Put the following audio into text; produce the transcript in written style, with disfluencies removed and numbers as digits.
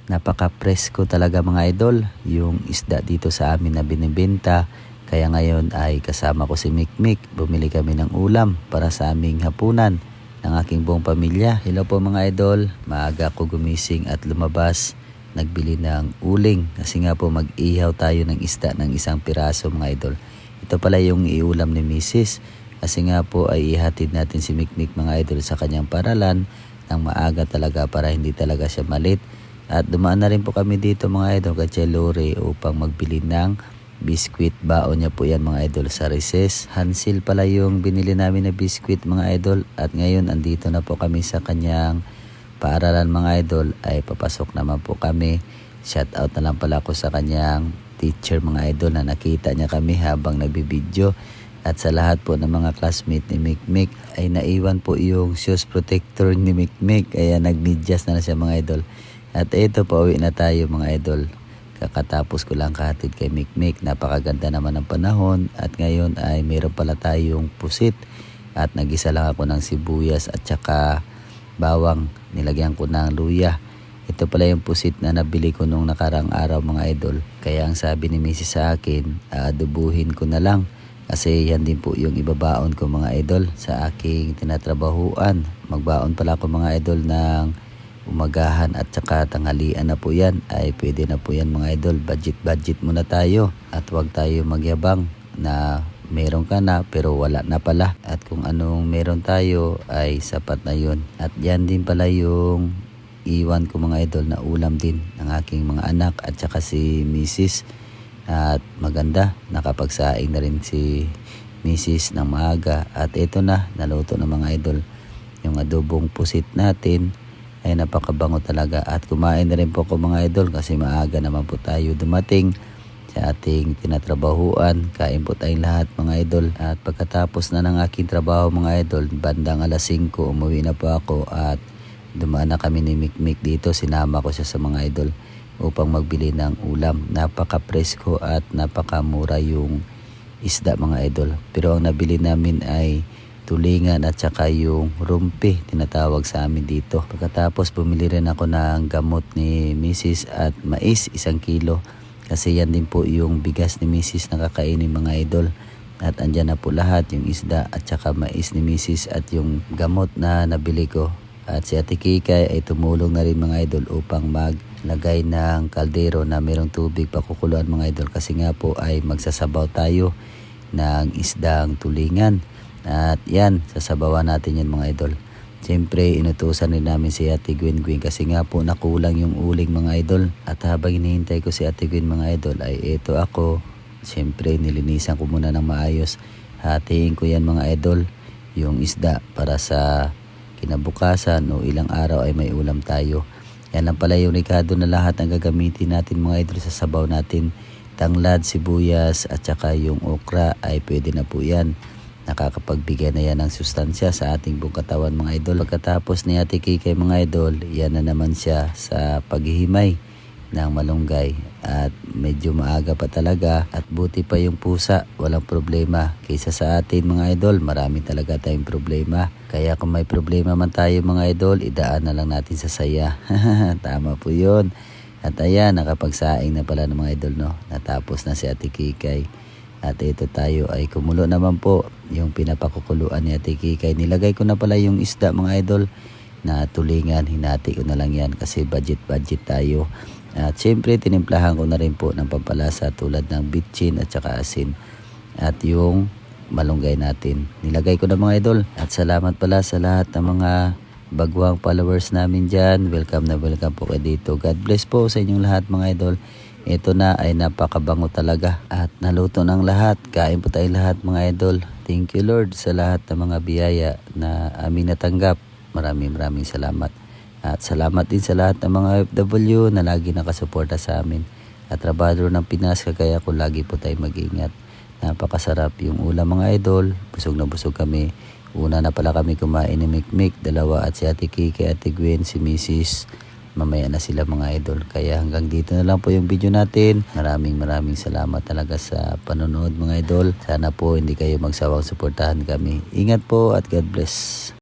Napaka-presko talaga mga idol yung isda dito sa amin na binibenta. Kaya ngayon ay kasama ko si Mikmik. Bumili kami ng ulam para sa aming hapunan ng aking buong pamilya. Hello po mga idol. Maaga ako gumising at lumabas. Nagbili ng uling kasi nga po mag-ihaw tayo ng isda ng isang piraso mga idol. Ito pala yung iulam ni Mrs. Kasi nga po ay ihatid natin si Mikmik mga idol sa kanyang paralan ng maaga talaga para hindi talaga siya malit. At dumaan na rin po kami dito mga idol kay Chelore upang magbili ng biskwit. Baon niya po yan mga idol sa recess. Hansil pala yung binili namin na biskwit mga idol. At ngayon andito na po kami sa kanyang paaralan mga idol. Ay papasok naman po kami. Shout out na lang pala ako sa kanyang teacher mga idol na nakita niya kami habang nagbibideo. At sa lahat po ng mga classmate ni Mikmik ay naiwan po yung shoes protector ni Mikmik. Kaya nagmedyas na siya mga idol. At ito, pauwi na tayo mga idol. Kakatapos ko lang kahatid kay Mikmik. Napakaganda naman ng panahon. At ngayon ay meron pala tayong pusit. At nagisa lang ako ng sibuyas at saka bawang. Nilagyan ko ng luya. Ito pala yung pusit na nabili ko nung nakarang araw mga idol. Kaya ang sabi ni Mrs. sa akin, adubuhin ko na lang. Kasi yan din po yung ibabaon ko mga idol sa aking tinatrabahuan. Magbaon pala ako mga idol ng umagahan at saka tanghalian na po yan. Ay pwede na po yan mga idol. Budget muna tayo. At huwag tayo magyabang na meron ka na pero wala na pala. At kung anong meron tayo ay sapat na yun. At yan din pala yung iwan ko mga idol na ulam din ng aking mga anak at saka si Mrs. At maganda, nakapagsaing na rin si Mrs. ng maaga. At ito na, naluto na mga idol. Yung adobong pusit natin ay napakabango talaga. At kumain na rin po ako mga idol kasi maaga naman po tayo dumating sa ating tinatrabahuan. Kain po tayong lahat mga idol. At pagkatapos na ng aking trabaho mga idol, bandang alas 5 umuwi na po ako at dumaan na kami ni Mikmik dito. Sinama ko siya sa mga idol upang magbili ng ulam. Napaka-presko at napakamura yung isda mga idol. Pero ang nabili namin ay tulingan at saka yung rumpi, tinatawag sa amin dito. Pagkatapos bumili rin ako ng gamot ni Mrs. at mais, 1 kilo. Kasi yan din po yung bigas ni Mrs. na kakainin mga idol. At andyan na po lahat, yung isda at saka mais ni Mrs. at yung gamot na nabili ko. At si Ate Kikay ay tumulong na rin mga idol upang maglagay ng kaldero na mayroong tubig pakukuluan mga idol. Kasi nga po ay magsasabaw tayo ng isdang tulingan. At yan, sasabawan natin yan mga idol. Siyempre, inutusan rin namin si Ate Gwen kasi nga po nakulang yung uling mga idol. At habang hinihintay ko si Ate Gwen mga idol ay ito ako. Siyempre, nilinisan ko muna ng maayos. Hatiin ko yan mga idol, yung isda para sa kinabukasan o ilang araw ay may ulam tayo. Yan lang pala yung rekado na lahat ang gagamitin natin mga idol sa sabaw natin. Tanglad, sibuyas at saka yung okra ay pwede na po yan. Nakakapagbigay na yan ng sustansya sa ating buong katawan mga idol. Pagkatapos ni Ate Kikay mga idol, yan na naman siya sa paghihimay ng malunggay. At medyo maaga pa talaga at buti pa yung pusa, walang problema. Kaysa sa atin mga idol, marami talaga tayong problema. Kaya kung may problema man tayo mga idol, idaan na lang natin sa saya. Tama po yun. At ayan, nakapagsaing na pala ng mga idol no. Natapos na si Ate Kikay. At ito tayo ay kumulo naman po yung pinapakukuluan ni Ate Kikay. Nilagay ko na pala yung isda mga idol na tulingan. Hinati ko na lang yan kasi budget tayo. At syempre tinimplahan ko na rin po ng pampalasa tulad ng bitchin at saka asin. At yung malunggay natin. Nilagay ko na mga idol. At salamat pala sa lahat ng mga bagwang followers namin dyan. Welcome na welcome po kayo dito. God bless po sa inyong lahat mga idol. Ito na ay napakabango talaga at naluto ng lahat. Kain po tayo lahat mga idol. Thank you Lord sa lahat ng mga biyaya na aming natanggap. Maraming salamat. At salamat din sa lahat ng mga OFW na lagi nakasuporta sa amin. At trabador ng Pinas kagaya ko lagi po tayo mag-ingat. Napakasarap yung ulam mga idol. Busog na busog kami. Una na pala kami kumain ni Mikmik, dalawa at si Ate Kikay, Ate Gwen, si Mrs. Mamaya na sila mga idol. Kaya hanggang dito na lang po yung video natin. Maraming salamat talaga sa panonood mga idol. Sana po hindi kayo magsawang suportahan kami. Ingat po at God bless.